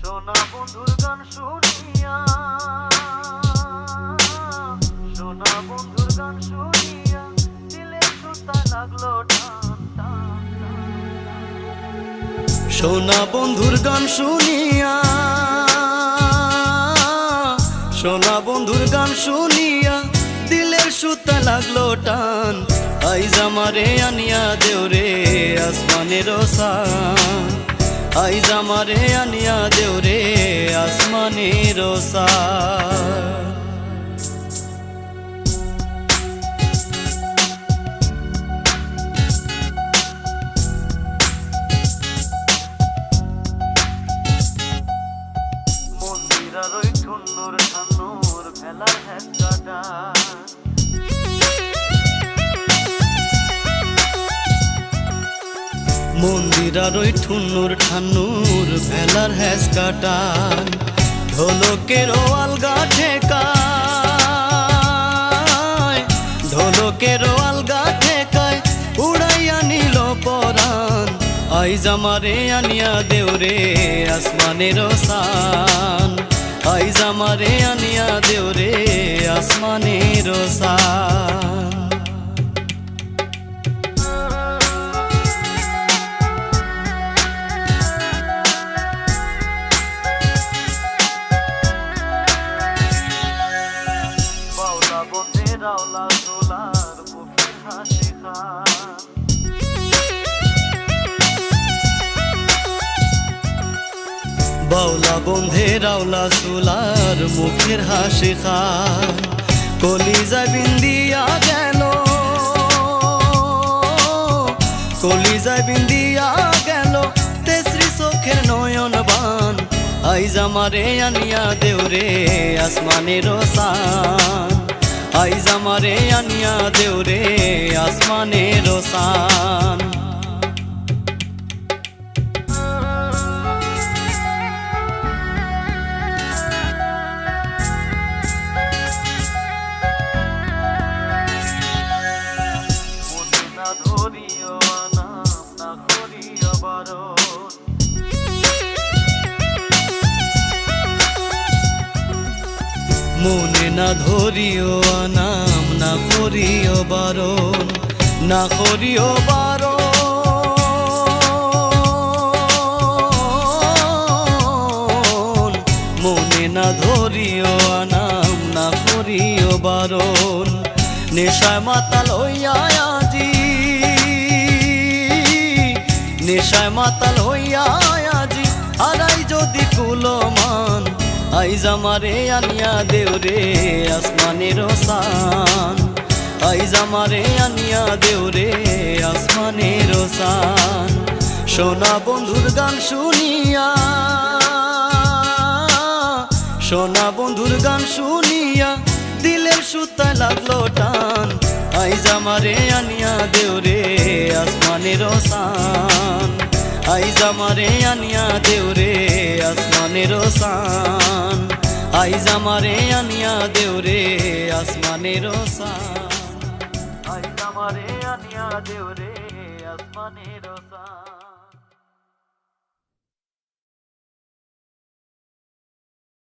সোনা বন্ধুর গান শুনিয়া, সোনা বন্ধুর গান শুনিয়া দিলে সুতা লাগলো টান টান। সোনা বন্ধুর গান শুনিয়া, সোনা বন্ধুর গান শুনিয়া দিলের সুতা লাগলো টান। আইজ আমারে আনিয়া দেও রে আসমানের সান, আইজ আমারে আনিয়া দেও রে আসমানের সান। মন্দিরার ওই ঠুন্নুর ঠান্নুর ভেলার হেঁকাটা, মন্দিরার ওই ঠুন্নুর ঠান্নুর ভেলার হেঁকাটা, ঢোলকের আলগা ঠেকায়, ঢোলকের আলগা ঠেকায় উড়াইয়া নিল পরাণ। আইজ আমারে আনিয়া দেও রে আসমানের সান, আইজ আমারে আনিয়া দেও রে আসমানের সান। বাউলা বন্ধে রাওলা সোলার বুকের হাসি খান, বাউলা বন্ধে রাওলা সোলার মুখের হাসি খান। কলিজা বিন্দিয়া গেল, কলিজা বিন্দিয়া গেল তেসরি চোখের নয়ন বান। আইজ আমারে আনিয়া দেও রে আসমানের সান, আইজ আমারে আনিয়া দেও রে আসমানের সান। মনে না ধরিও নাম না করিও বারণ, মনে না ধরিও নাম না করিও বারণ, না করিও বারণ, মনে না ধরিও নাম না করিও বারণ। নেশায় মাতাল হইয়া আজি, নেশায় মাতাল হইয়া আজি হারাই যদি কুলমান। আইজ আমারে আনিয়া দেও রে আসমানের সান, আইজ আমারে আনিয়া দেও রে আসমানের সান। সোনা বন্ধুর গান শুনিয়া, সোনা বন্ধুর গান শুনিয়া দিলের সুতা লাগলো টান। আইজ আমারে আনিয়া দেও রে আসমানের সান, আইজ আমারে আনিয়া দেও রে আসমানের সান, আইজ আমারে আনিয়া দেও রে আসমানের সান, আইজ আমারে আনিয়া দেও রে আসমানের সান।